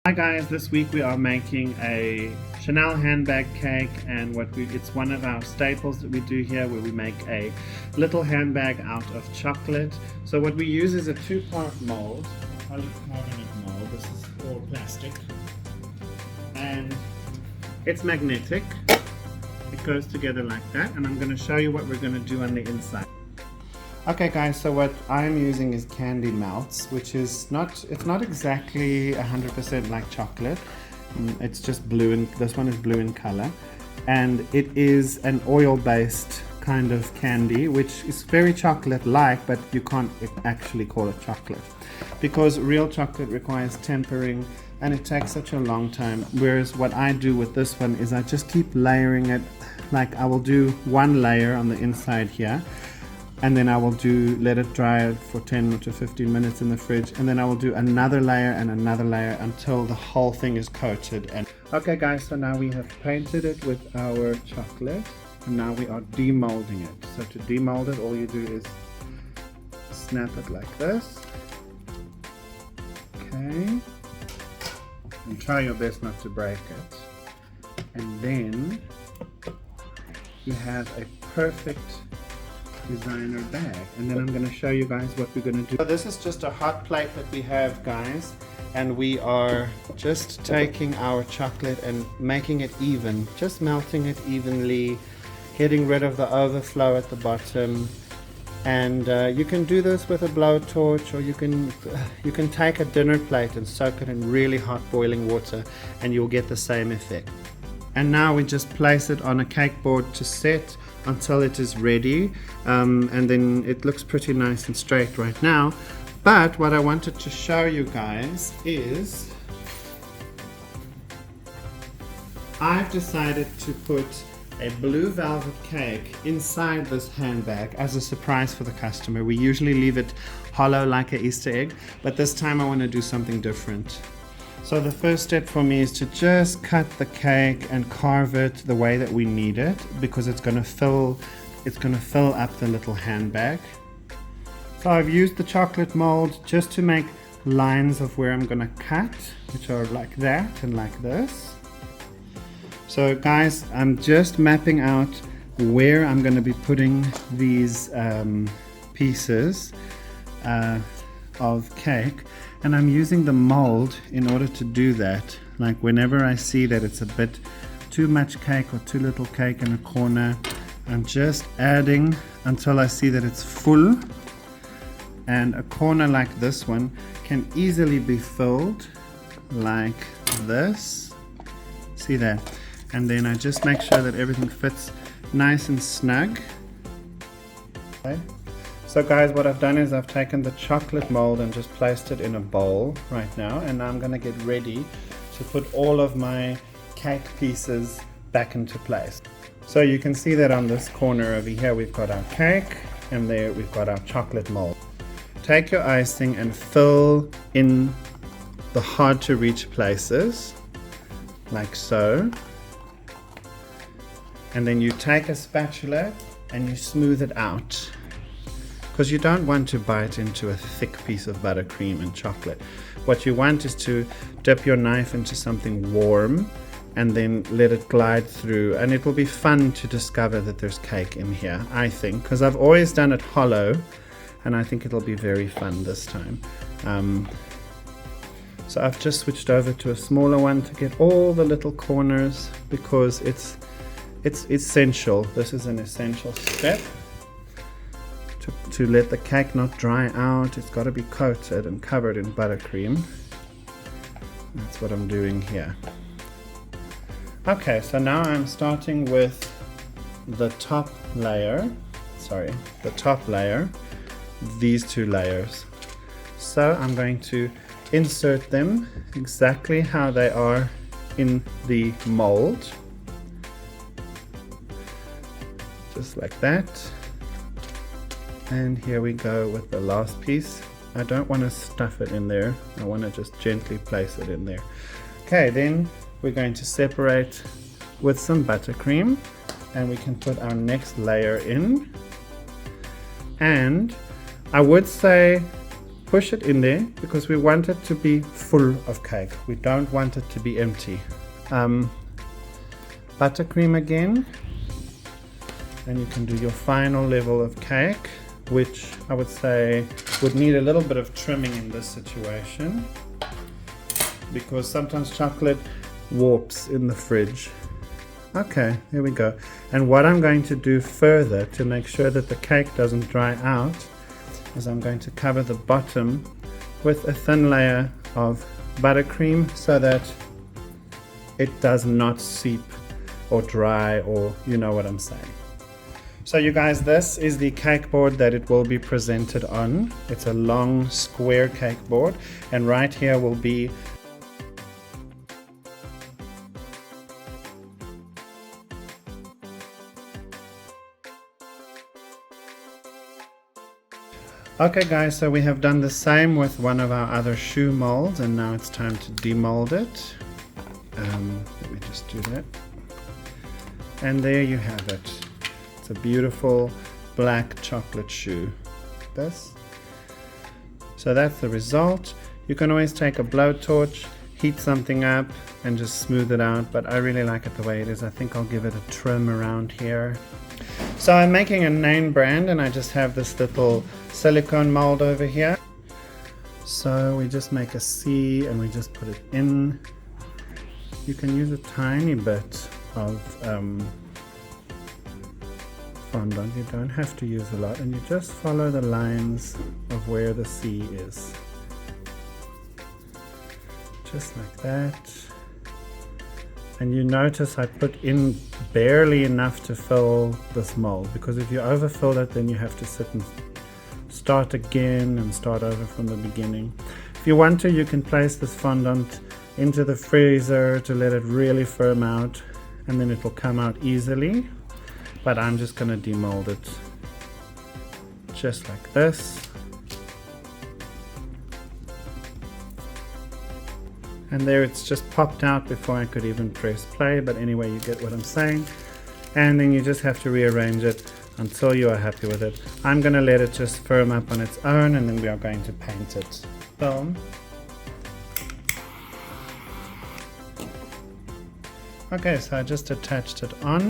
Hi guys, this week we are making a Chanel handbag cake, and it's one of our staples that we do here, where we make a little handbag out of chocolate. So what we use is a two-part mold, polycarbonate mold. This is all plastic and it's magnetic. It goes together like that, and I'm going to show you what we're going to do on the inside. Okay guys, so what I'm using is candy melts, which is not exactly 100% like chocolate. It's just blue, and this one is blue in color, and it is an oil-based kind of candy, which is very chocolate-like, but you can't actually call it chocolate because real chocolate requires tempering and it takes such a long time. Whereas what I do with this one is I just keep layering it. Like I will do one layer on the inside here, and then I will let it dry for 10 to 15 minutes in the fridge, and then I will do another layer and another layer until the whole thing is coated. And okay guys, so now we have painted it with our chocolate, and now we are demolding it. So to demold it, all you do is snap it like this. Okay, and try your best not to break it, and then you have a perfect designer bag. And then I'm going to show you guys what we're going to do. So this is just a hot plate that we have, guys, and we are just taking our chocolate and making it even, just melting it evenly, getting rid of the overflow at the bottom. And you can do this with a blowtorch, or you can take a dinner plate and soak it in really hot boiling water, and you'll get the same effect. And now we just place it on a cake board to set until it is ready, and then it looks pretty nice and straight right now. But what I wanted to show you guys is I've decided to put a blue velvet cake inside this handbag as a surprise for the customer. We usually leave it hollow like an Easter egg, but this time I want to do something different. So the first step for me is to just cut the cake and carve it the way that we need it, because it's going to fill up the little handbag. So I've used the chocolate mold just to make lines of where I'm going to cut, which are like that and like this. So guys, I'm just mapping out where I'm going to be putting these pieces of cake, and I'm using the mold in order to do that. Like whenever I see that it's a bit too much cake or too little cake in a corner, I'm just adding until I see that it's full. And a corner like this one can easily be filled like this. See that? And then I just make sure that everything fits nice and snug. Okay. So guys, what I've done is I've taken the chocolate mold and just placed it in a bowl right now, and now I'm going to get ready to put all of my cake pieces back into place. So you can see that on this corner over here we've got our cake, and there we've got our chocolate mold. Take your icing and fill in the hard to reach places like so, and then you take a spatula and you smooth it out, because you don't want to bite into a thick piece of buttercream and chocolate. What you want is to dip your knife into something warm and then let it glide through, and it will be fun to discover that there's cake in here, I think, because I've always done it hollow, and I think it'll be very fun this time. So I've just switched over to a smaller one to get all the little corners, because it's essential. This is an essential step to let the cake not dry out. It's got to be coated and covered in buttercream. That's what I'm doing here. Okay, so now I'm starting with the top layer. These two layers. So I'm going to insert them exactly how they are in the mold. Just like that. And here we go with the last piece. I don't want to stuff it in there. I want to just gently place it in there. Okay, then we're going to separate with some buttercream, and we can put our next layer in. And I would say push it in there because we want it to be full of cake. We don't want it to be empty. Buttercream again, and you can do your final level of cake, which I would say would need a little bit of trimming in this situation because sometimes chocolate warps in the fridge. Okay, here we go. And what I'm going to do further to make sure that the cake doesn't dry out is I'm going to cover the bottom with a thin layer of buttercream so that it does not seep or dry, or you know what I'm saying. So you guys, this is the cake board that it will be presented on. It's a long square cake board, and right here will be okay guys, so we have done the same with one of our other shoe molds, and now it's time to demold it. Let me just do that. And there you have it. It's a beautiful black chocolate shoe. This. So that's the result. You can always take a blowtorch, heat something up, and just smooth it out, but I really like it the way it is. I think I'll give it a trim around here. So I'm making a name brand, and I just have this little silicone mold over here. So we just make a C and we just put it in. You can use a tiny bit of fondant. You don't have to use a lot, and you just follow the lines of where the C is. Just like that. And you notice I put in barely enough to fill this mold, because if you overfill it, then you have to sit and start again and start over from the beginning. If you want to, you can place this fondant into the freezer to let it really firm out, and then it will come out easily. But I'm just going to demold it just like this. And there it's just popped out before I could even press play, but anyway, you get what I'm saying. And then you just have to rearrange it until you are happy with it. I'm going to let it just firm up on its own, and then we are going to paint it. Film. Okay, so I just attached it on,